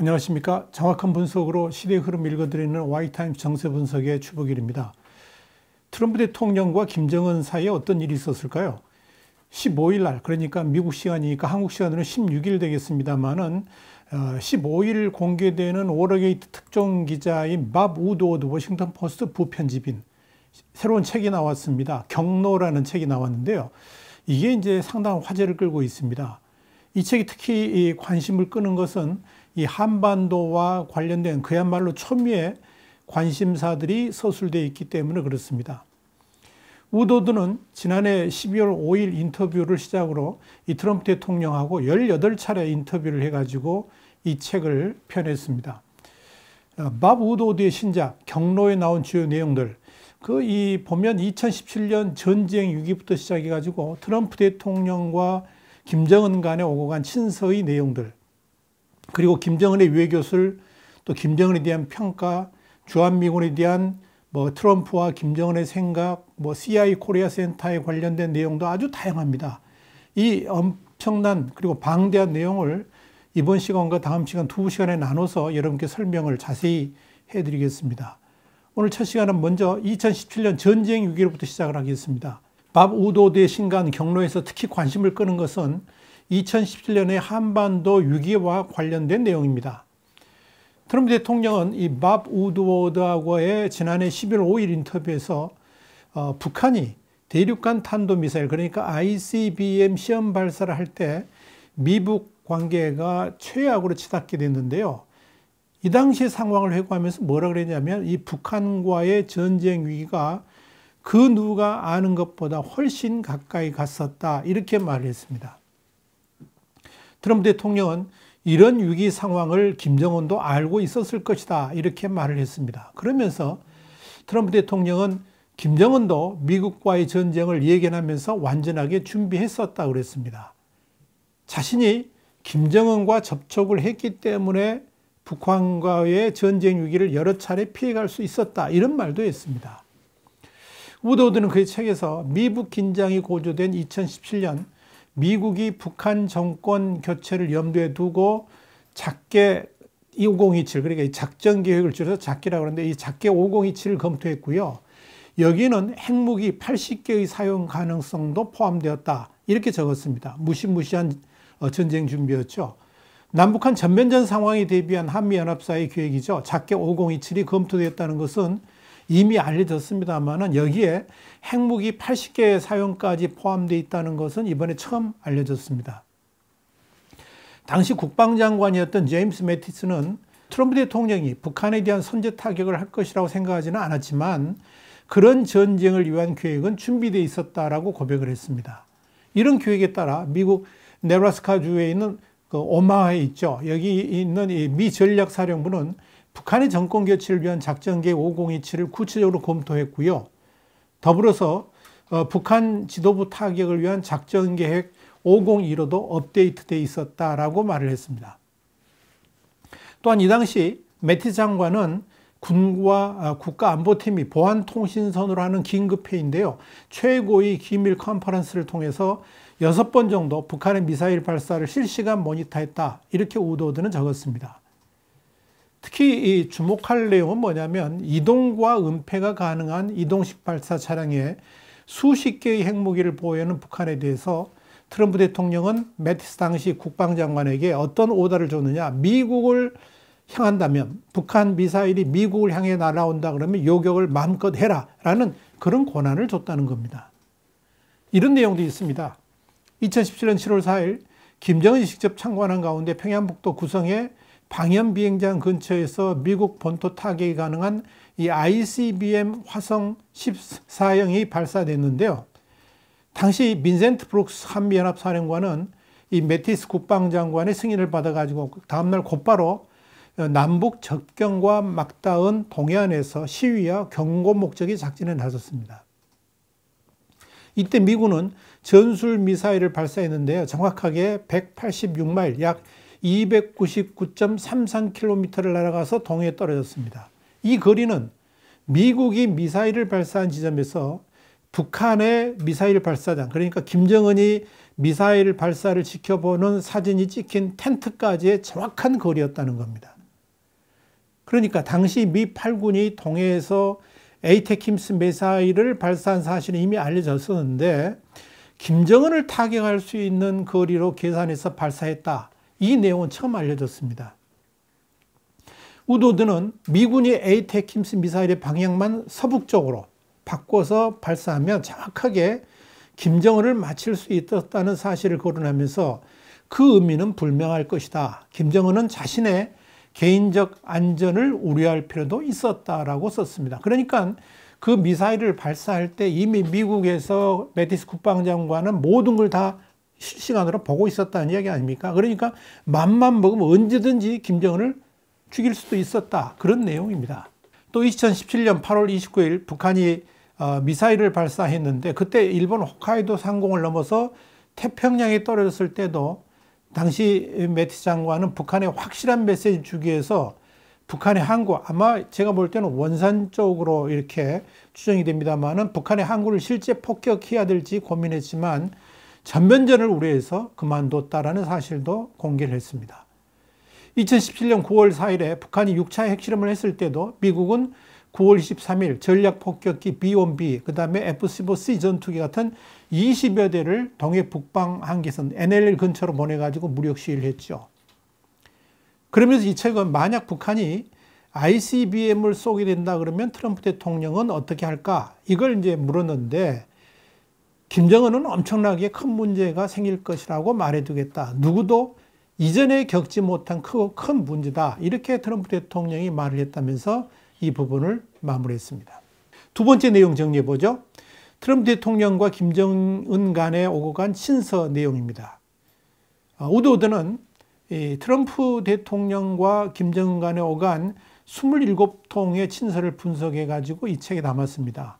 안녕하십니까. 정확한 분석으로 시대의 흐름 읽어드리는 와이타임스 정세 분석의 추복일입니다. 트럼프 대통령과 김정은 사이에 어떤 일이 있었을까요? 15일 날, 그러니까 미국 시간이니까 한국 시간으로 16일 되겠습니다만은 15일 공개되는 워터게이트 특종 기자인 밥 우드워드 워싱턴 포스트 부편집인 새로운 책이 나왔습니다. 경로라는 책이 나왔는데요. 이게 이제 상당한 화제를 끌고 있습니다. 이 책이 특히 관심을 끄는 것은 이 한반도와 관련된 그야말로 초미의 관심사들이 서술되어 있기 때문에 그렇습니다. 우드워드는 지난해 12월 5일 인터뷰를 시작으로 이 트럼프 대통령하고 18차례 인터뷰를 해가지고 이 책을 펴냈습니다. 밥 우드워드의 신작 경로에 나온 주요 내용들, 보면 2017년 전쟁 위기부터 시작해가지고 트럼프 대통령과 김정은 간에 오고 간 친서의 내용들, 그리고 김정은의 외교술, 또 김정은에 대한 평가, 주한미군에 대한 트럼프와 김정은의 생각, CIA 코리아 센터에 관련된 내용도 아주 다양합니다. 이 엄청난 그리고 방대한 내용을 이번 시간과 다음 시간 2시간에 나눠서 여러분께 설명을 자세히 해드리겠습니다. 오늘 첫 시간은 먼저 2017년 전쟁 위기로부터 시작을 하겠습니다. 밥 우드워드의 신간 경로에서 특히 관심을 끄는 것은 2017년의 한반도 위기와 관련된 내용입니다. 트럼프 대통령은 이 밥 우드워드하고의 지난해 11월 5일 인터뷰에서 북한이 대륙간 탄도미사일, 그러니까 ICBM 시험 발사를 할 때 미북 관계가 최악으로 치닫게 됐는데요. 이 당시 상황을 회고하면서 뭐라 그랬냐면 이 북한과의 전쟁 위기가 그 누가 아는 것보다 훨씬 가까이 갔었다, 이렇게 말을 했습니다. 트럼프 대통령은 이런 위기 상황을 김정은도 알고 있었을 것이다, 이렇게 말을 했습니다. 그러면서 트럼프 대통령은 김정은도 미국과의 전쟁을 예견하면서 완전하게 준비했었다고 그랬습니다. 자신이 김정은과 접촉을 했기 때문에 북한과의 전쟁 위기를 여러 차례 피해갈 수 있었다, 이런 말도 했습니다. 우드워드는 그의 책에서 미북 긴장이 고조된 2017년 미국이 북한 정권 교체를 염두에 두고 작게 5027, 그러니까 이 작전 계획을 줄여서 작게라고 하는데 이 작게 5027을 검토했고요. 여기는 핵무기 80개의 사용 가능성도 포함되었다, 이렇게 적었습니다. 무시무시한 전쟁 준비였죠. 남북한 전면전 상황에 대비한 한미연합사의 계획이죠. 작게 5027이 검토되었다는 것은 이미 알려졌습니다만은 여기에 핵무기 80개 사용까지 포함되어 있다는 것은 이번에 처음 알려졌습니다. 당시 국방장관이었던 제임스 매티스는 트럼프 대통령이 북한에 대한 선제 타격을 할 것이라고 생각하지는 않았지만 그런 전쟁을 위한 계획은 준비되어 있었다라고 고백을 했습니다. 이런 계획에 따라 미국 네브라스카주에 있는 오마하에 있죠. 여기 있는 이 미 전략사령부는 북한의 정권 교체를 위한 작전계획 5027을 구체적으로 검토했고요. 더불어서 북한 지도부 타격을 위한 작전계획 501호도 업데이트되어 있었다라고 말을 했습니다. 또한 이 당시 매티스 장관은 군과 국가안보팀이 보안통신선으로 하는 긴급회의인데요. 최고의 기밀 컨퍼런스를 통해서 6번 정도 북한의 미사일 발사를 실시간 모니터했다, 이렇게 우드워드는 적었습니다. 특히 이 주목할 내용은 뭐냐면 이동과 은폐가 가능한 이동식 발사 차량에 수십 개의 핵무기를 보유하는 북한에 대해서 트럼프 대통령은 매티스 당시 국방장관에게 어떤 오더를 줬느냐, 미국을 향한다면 북한 미사일이 미국을 향해 날아온다 그러면 요격을 마음껏 해라 라는 그런 권한을 줬다는 겁니다. 이런 내용도 있습니다. 2017년 7월 4일 김정은이 직접 참관한 가운데 평양북도 구성의 방연 비행장 근처에서 미국 본토 타격이 가능한 이 ICBM 화성 14형이 발사됐는데요. 당시 빈센트 브룩스 한미연합사령관은 이 매티스 국방장관의 승인을 받아가지고 다음날 곧바로 남북 접경과 맞닿은 동해안에서 시위와 경고 목적의 작전에 나섰습니다. 이때 미군은 전술 미사일을 발사했는데요. 정확하게 186마일, 약 299.33km를 날아가서 동해에 떨어졌습니다. 이 거리는 미국이 미사일을 발사한 지점에서 북한의 미사일 발사장, 그러니까 김정은이 미사일 발사를 지켜보는 사진이 찍힌 텐트까지의 정확한 거리였다는 겁니다. 그러니까 당시 미 8군이 동해에서 에이테킴스 미사일을 발사한 사실은 이미 알려졌었는데 김정은을 타격할 수 있는 거리로 계산해서 발사했다. 이 내용은 처음 알려졌습니다. 우도드는 미군이 에이테킴스 미사일의 방향만 서북쪽으로 바꿔서 발사하면 정확하게 김정은을 맞힐 수 있었다는 사실을 거론하면서 그 의미는 불명할 것이다. 김정은은 자신의 개인적 안전을 우려할 필요도 있었다라고 썼습니다. 그러니까 그 미사일을 발사할 때 이미 미국에서 매티스 국방장관은 모든 걸 다 실시간으로 보고 있었다는 이야기 아닙니까? 그러니까 맘만 먹으면 언제든지 김정은을 죽일 수도 있었다. 그런 내용입니다. 또 2017년 8월 29일 북한이 미사일을 발사했는데 그때 일본 홋카이도 상공을 넘어서 태평양에 떨어졌을 때도 당시 매티스 장관은 북한에 확실한 메시지를 주기 위해서 북한의 항구, 아마 제가 볼 때는 원산 쪽으로 이렇게 추정이 됩니다만은 북한의 항구를 실제 폭격해야 될지 고민했지만 전면전을 우려해서 그만뒀다라는 사실도 공개를 했습니다. 2017년 9월 4일에 북한이 6차 핵실험을 했을 때도 미국은 9월 23일 전략폭격기 B-1B, 그 다음에 F-15C 전투기 같은 20여 대를 동해 북방 한계선 NLL 근처로 보내가지고 무력 시위를 했죠. 그러면서 이 책은 만약 북한이 ICBM을 쏘게 된다 그러면 트럼프 대통령은 어떻게 할까? 이걸 이제 물었는데 김정은은 엄청나게 큰 문제가 생길 것이라고 말해두겠다. 누구도 이전에 겪지 못한 큰 문제다. 이렇게 트럼프 대통령이 말을 했다면서 이 부분을 마무리했습니다. 두 번째 내용 정리해보죠. 트럼프 대통령과 김정은 간에 오고 간 친서 내용입니다. 우드워드는 트럼프 대통령과 김정은 간에 오간 27통의 친서를 분석해가지고 이 책에 담았습니다.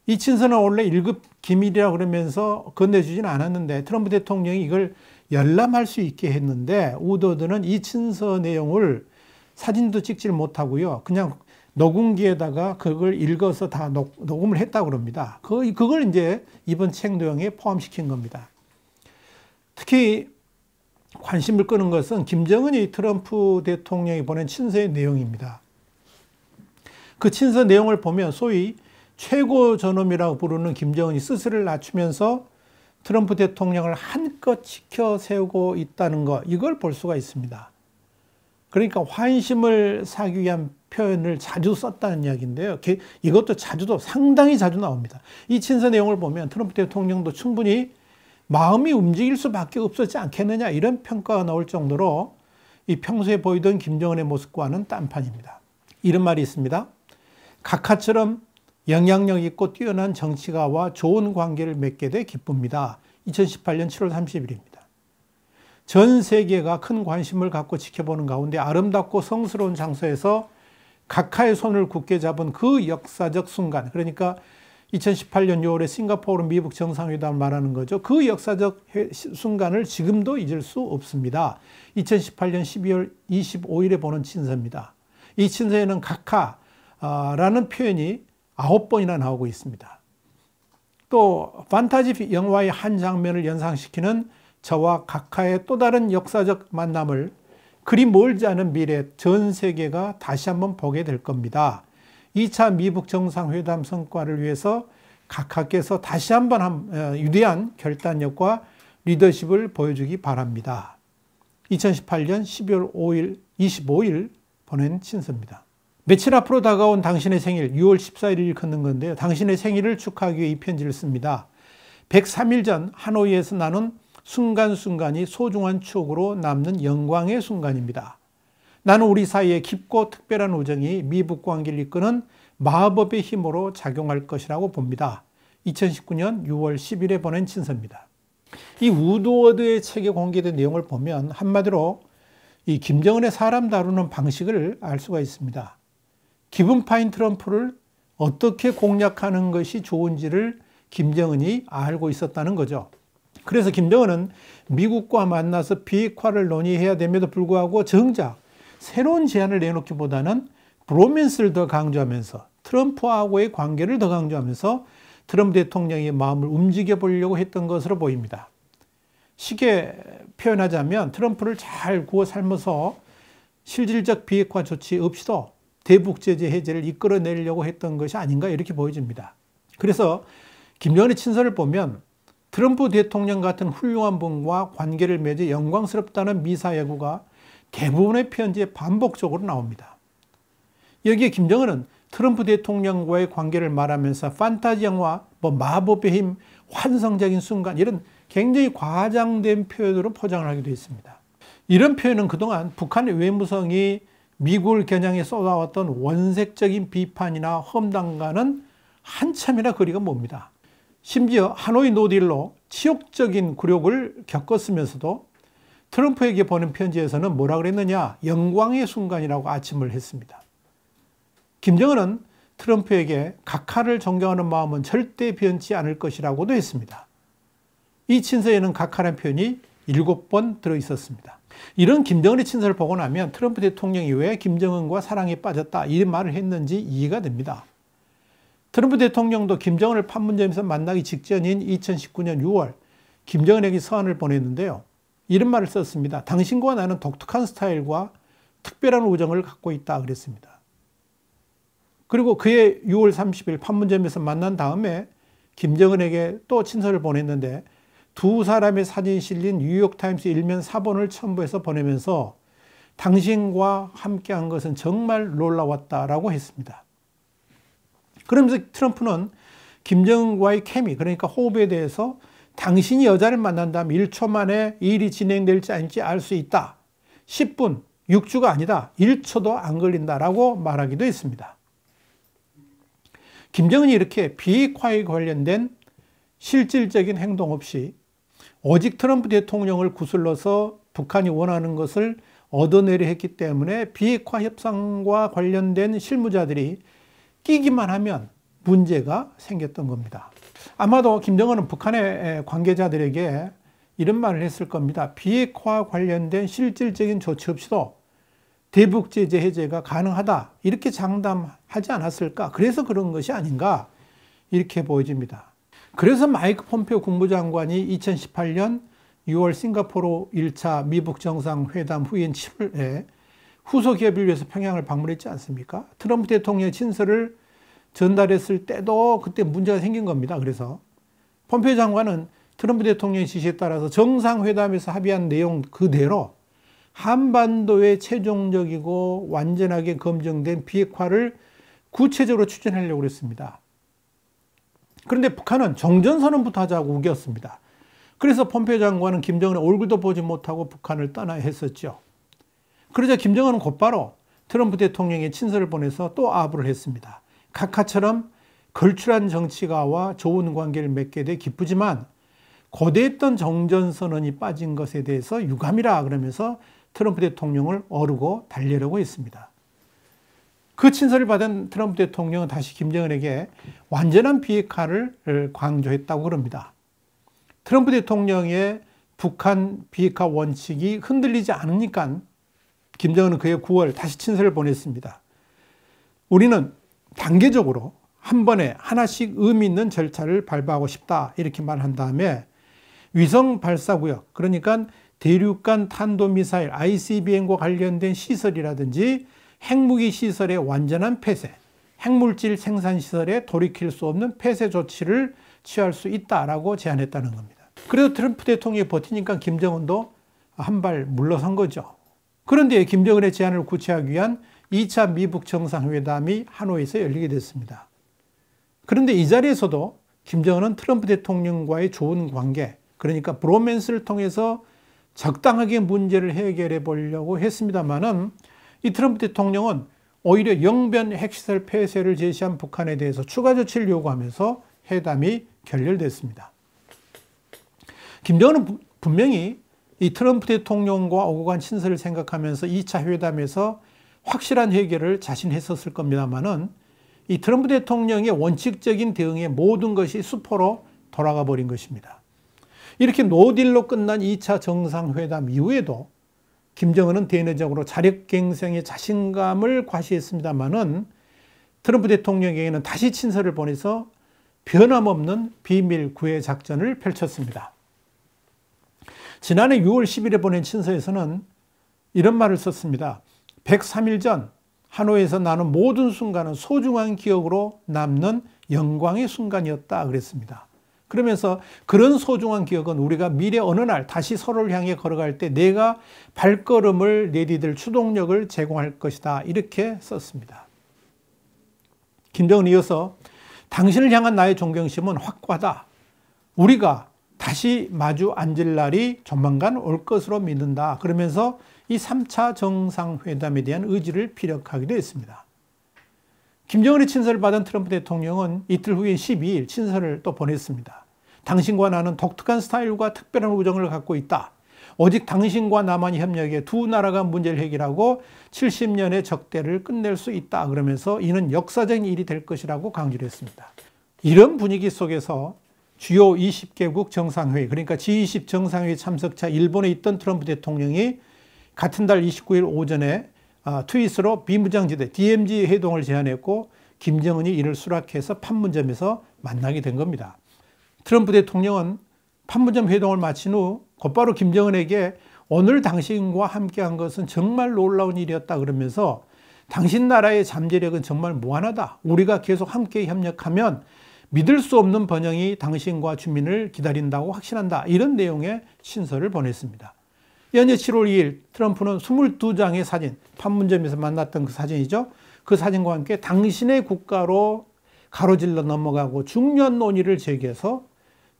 이 친서는 원래 1급 기밀이라고 그러면서 건네주지는 않았는데 트럼프 대통령이 이걸 열람할 수 있게 했는데 우드워드는 이 친서 내용을 사진도 찍질 못하고요. 그냥 녹음기에다가 그걸 읽어서 다 녹음을 했다고 합니다. 그걸 이제 이번 책 내용에 포함시킨 겁니다. 특히 관심을 끄는 것은 김정은이 트럼프 대통령이 보낸 친서의 내용입니다. 그 친서 내용을 보면 소위 최고 존엄이라고 부르는 김정은이 스스로를 낮추면서 트럼프 대통령을 한껏 지켜 세우고 있다는 것, 이걸 볼 수가 있습니다. 그러니까 환심을 사기 위한 표현을 자주 썼다는 이야기인데요. 이것도 상당히 자주 나옵니다. 이 친서 내용을 보면 트럼프 대통령도 충분히 마음이 움직일 수밖에 없었지 않겠느냐 이런 평가가 나올 정도로 이 평소에 보이던 김정은의 모습과는 딴판입니다. 이런 말이 있습니다. 각하처럼 영향력 있고 뛰어난 정치가와 좋은 관계를 맺게 돼 기쁩니다. 2018년 7월 30일입니다. 전 세계가 큰 관심을 갖고 지켜보는 가운데 아름답고 성스러운 장소에서 각하의 손을 굳게 잡은 그 역사적 순간, 그러니까 2018년 6월에 싱가포르 미국 정상회담을 말하는 거죠. 그 역사적 순간을 지금도 잊을 수 없습니다. 2018년 12월 25일에 보는 친서입니다. 이 친서에는 각하라는 표현이 9번이나 나오고 있습니다. 또 판타지 영화의 한 장면을 연상시키는 저와 각하의 또 다른 역사적 만남을 그리 멀지 않은 미래 전 세계가 다시 한번 보게 될 겁니다. 2차 미북 정상회담 성과를 위해서 각하께서 다시 한번 위대한 결단력과 리더십을 보여주기 바랍니다. 2018년 12월 25일 보낸 친서입니다. 며칠 앞으로 다가온 당신의 생일 6월 14일을 일컫는 건데요. 당신의 생일을 축하하기 위해 이 편지를 씁니다. 103일 전 하노이에서 나눈 순간순간이 소중한 추억으로 남는 영광의 순간입니다. 나는 우리 사이에 깊고 특별한 우정이 미북 관계를 이끄는 마법의 힘으로 작용할 것이라고 봅니다. 2019년 6월 10일에 보낸 친서입니다. 이 우드워드의 책에 공개된 내용을 보면 한마디로 이 김정은의 사람 다루는 방식을 알 수가 있습니다. 기분 파인 트럼프를 어떻게 공략하는 것이 좋은지를 김정은이 알고 있었다는 거죠. 그래서 김정은은 미국과 만나서 비핵화를 논의해야 됨에도 불구하고 정작 새로운 제안을 내놓기보다는 브로맨스를 더 강조하면서 트럼프하고의 관계를 더 강조하면서 트럼프 대통령의 마음을 움직여 보려고 했던 것으로 보입니다. 쉽게 표현하자면 트럼프를 잘 구워 삶아서 실질적 비핵화 조치 없이도 대북 제재 해제를 이끌어내려고 했던 것이 아닌가 이렇게 보여집니다. 그래서 김정은의 친서를 보면 트럼프 대통령 같은 훌륭한 분과 관계를 맺어 영광스럽다는 미사 여구가 대부분의 편지에 반복적으로 나옵니다. 여기에 김정은은 트럼프 대통령과의 관계를 말하면서 판타지 영화, 마법의 힘, 환상적인 순간 이런 굉장히 과장된 표현으로 포장을 하기도 했습니다. 이런 표현은 그동안 북한의 외무성이 미국을 겨냥해 쏟아왔던 원색적인 비판이나 험담과는 한참이나 거리가 멉니다. 심지어 하노이 노딜로 치욕적인 굴욕을 겪었으면서도 트럼프에게 보낸 편지에서는 뭐라 그랬느냐? 영광의 순간이라고 아침을 했습니다. 김정은은 트럼프에게 각하를 존경하는 마음은 절대 변치 않을 것이라고도 했습니다. 이 친서에는 각하라는 표현이 7번 들어있었습니다. 이런 김정은의 친서를 보고 나면 트럼프 대통령이 왜 김정은과 사랑에 빠졌다 이 말을 했는지 이해가 됩니다. 트럼프 대통령도 김정은을 판문점에서 만나기 직전인 2019년 6월 김정은에게 서한을 보냈는데요. 이런 말을 썼습니다. 당신과 나는 독특한 스타일과 특별한 우정을 갖고 있다 그랬습니다. 그리고 그해 6월 30일 판문점에서 만난 다음에 김정은에게 또 친서를 보냈는데 두 사람의 사진이 실린 뉴욕타임스 일면 사본을 첨부해서 보내면서 당신과 함께한 것은 정말 놀라웠다라고 했습니다. 그러면서 트럼프는 김정은과의 케미, 그러니까 호흡에 대해서 당신이 여자를 만난다면 1초 만에 일이 진행될지 아닐지 알 수 있다. 10분, 6주가 아니다. 1초도 안 걸린다라고 말하기도 했습니다. 김정은이 이렇게 비핵화에 관련된 실질적인 행동 없이 오직 트럼프 대통령을 구슬러서 북한이 원하는 것을 얻어내려 했기 때문에 비핵화 협상과 관련된 실무자들이 끼기만 하면 문제가 생겼던 겁니다. 아마도 김정은은 북한의 관계자들에게 이런 말을 했을 겁니다. 비핵화 관련된 실질적인 조치 없이도 대북 제재 해제가 가능하다 이렇게 장담하지 않았을까? 그래서 그런 것이 아닌가 이렇게 보여집니다. 그래서 마이크 폼페오 국무장관이 2018년 6월 싱가포르 1차 미북 정상회담 후인 7월에 후속 협의를 위해서 평양을 방문했지 않습니까? 트럼프 대통령의 친서를 전달했을 때도 그때 문제가 생긴 겁니다. 그래서 폼페오 장관은 트럼프 대통령의 지시에 따라서 정상회담에서 합의한 내용 그대로 한반도의 최종적이고 완전하게 검증된 비핵화를 구체적으로 추진하려고 했습니다. 그런데 북한은 종전선언부터 하자고 우겼습니다. 그래서 폼페오 장관은 김정은의 얼굴도 보지 못하고 북한을 떠나야 했었죠. 그러자 김정은은 곧바로 트럼프 대통령의 친서를 보내서 또 아부를 했습니다. 각하처럼 걸출한 정치가와 좋은 관계를 맺게 돼 기쁘지만 고대했던 종전선언이 빠진 것에 대해서 유감이라 그러면서 트럼프 대통령을 어르고 달래려고 했습니다. 그 친서를 받은 트럼프 대통령은 다시 김정은에게 완전한 비핵화를 강조했다고 그럽니다. 트럼프 대통령의 북한 비핵화 원칙이 흔들리지 않으니까 김정은은 그해 9월 다시 친서를 보냈습니다. 우리는 단계적으로 한 번에 하나씩 의미 있는 절차를 밟아가고 싶다 이렇게 말한 다음에 위성 발사구역 그러니까 대륙간 탄도미사일 ICBM과 관련된 시설이라든지 핵무기 시설의 완전한 폐쇄, 핵물질 생산 시설에 돌이킬 수 없는 폐쇄 조치를 취할 수 있다라고 제안했다는 겁니다. 그래도 트럼프 대통령이 버티니까 김정은도 한 발 물러선 거죠. 그런데 김정은의 제안을 구체화하기 위한 2차 미북 정상회담이 하노이에서 열리게 됐습니다. 그런데 이 자리에서도 김정은은 트럼프 대통령과의 좋은 관계, 그러니까 브로맨스를 통해서 적당하게 문제를 해결해 보려고 했습니다만은 이 트럼프 대통령은 오히려 영변 핵시설 폐쇄를 제시한 북한에 대해서 추가 조치를 요구하면서 회담이 결렬됐습니다. 김정은은 분명히 이 트럼프 대통령과 오고 간 친서를 생각하면서 2차 회담에서 확실한 해결을 자신했었을 겁니다만은 이 트럼프 대통령의 원칙적인 대응에 모든 것이 수포로 돌아가 버린 것입니다. 이렇게 노딜로 끝난 2차 정상회담 이후에도 김정은은 대내적으로 자력갱생의 자신감을 과시했습니다만은 트럼프 대통령에게는 다시 친서를 보내서 변함없는 비밀 구해 작전을 펼쳤습니다. 지난해 6월 10일에 보낸 친서에서는 이런 말을 썼습니다. 103일 전 하노이에서 나는 모든 순간은 소중한 기억으로 남는 영광의 순간이었다 그랬습니다. 그러면서 그런 소중한 기억은 우리가 미래 어느 날 다시 서로를 향해 걸어갈 때 내가 발걸음을 내디딜 추동력을 제공할 것이다 이렇게 썼습니다. 김정은이 이어서 당신을 향한 나의 존경심은 확고하다. 우리가 다시 마주 앉을 날이 조만간 올 것으로 믿는다. 그러면서 이 3차 정상회담에 대한 의지를 피력하기도 했습니다. 김정은의 친서를 받은 트럼프 대통령은 이틀 후인 12일 친서를 또 보냈습니다. 당신과 나는 독특한 스타일과 특별한 우정을 갖고 있다. 오직 당신과 나만이 협력해 두 나라가 문제를 해결하고 70년의 적대를 끝낼 수 있다. 그러면서 이는 역사적인 일이 될 것이라고 강조를 했습니다. 이런 분위기 속에서 주요 20개국 정상회의, 그러니까 G20 정상회의 참석차 일본에 있던 트럼프 대통령이 같은 달 29일 오전에 트윗으로 비무장지대 DMZ 회동을 제안했고 김정은이 이를 수락해서 판문점에서 만나게 된 겁니다. 트럼프 대통령은 판문점 회동을 마친 후 곧바로 김정은에게 오늘 당신과 함께한 것은 정말 놀라운 일이었다 그러면서 당신 나라의 잠재력은 정말 무한하다. 우리가 계속 함께 협력하면 믿을 수 없는 번영이 당신과 주민을 기다린다고 확신한다. 이런 내용의 친서를 보냈습니다. 연일 7월 2일 트럼프는 22장의 사진, 판문점에서 만났던 그 사진이죠. 그 사진과 함께 당신의 국가로 가로질러 넘어가고 중요한 논의를 제기해서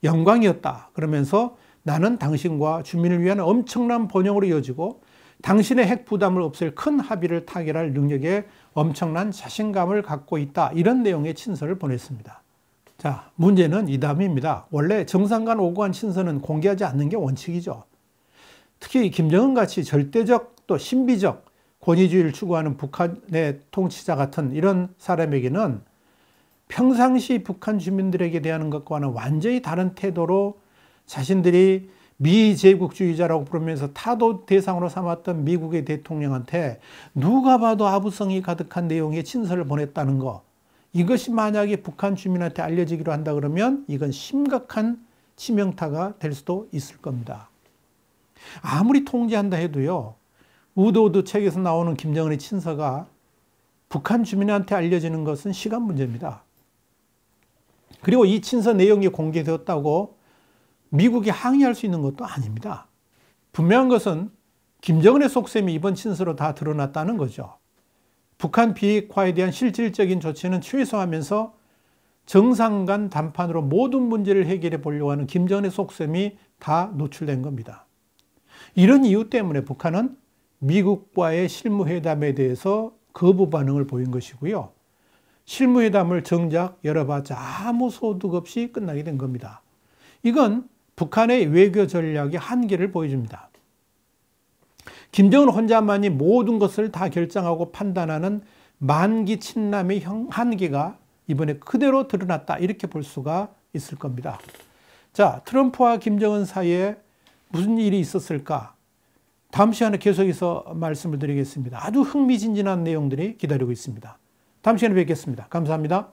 영광이었다. 그러면서 나는 당신과 주민을 위한 엄청난 번영으로 이어지고 당신의 핵 부담을 없앨 큰 합의를 타결할 능력에 엄청난 자신감을 갖고 있다. 이런 내용의 친서를 보냈습니다. 자, 문제는 이 다음입니다. 원래 정상 간 오고 간 친서는 공개하지 않는 게 원칙이죠. 특히 김정은 같이 절대적 또 신비적 권위주의를 추구하는 북한의 통치자 같은 이런 사람에게는 평상시 북한 주민들에게 대하는 것과는 완전히 다른 태도로 자신들이 미제국주의자라고 부르면서 타도 대상으로 삼았던 미국의 대통령한테 누가 봐도 아부성이 가득한 내용의 친서를 보냈다는 거, 이것이 만약에 북한 주민한테 알려지기로 한다 그러면 이건 심각한 치명타가 될 수도 있을 겁니다. 아무리 통제한다 해도요, 우드우드 책에서 나오는 김정은의 친서가 북한 주민한테 알려지는 것은 시간 문제입니다. 그리고 이 친서 내용이 공개되었다고 미국이 항의할 수 있는 것도 아닙니다. 분명한 것은 김정은의 속셈이 이번 친서로 다 드러났다는 거죠. 북한 비핵화에 대한 실질적인 조치는 최소화하면서 정상 간 담판으로 모든 문제를 해결해 보려고 하는 김정은의 속셈이 다 노출된 겁니다. 이런 이유 때문에 북한은 미국과의 실무회담에 대해서 거부 반응을 보인 것이고요. 실무회담을 정작 열어봤자 아무 소득 없이 끝나게 된 겁니다. 이건 북한의 외교 전략의 한계를 보여줍니다. 김정은 혼자만이 모든 것을 다 결정하고 판단하는 만기 친남의 한계가 이번에 그대로 드러났다. 이렇게 볼 수가 있을 겁니다. 자, 트럼프와 김정은 사이에 무슨 일이 있었을까? 다음 시간에 계속해서 말씀을 드리겠습니다. 아주 흥미진진한 내용들이 기다리고 있습니다. 다음 시간에 뵙겠습니다. 감사합니다.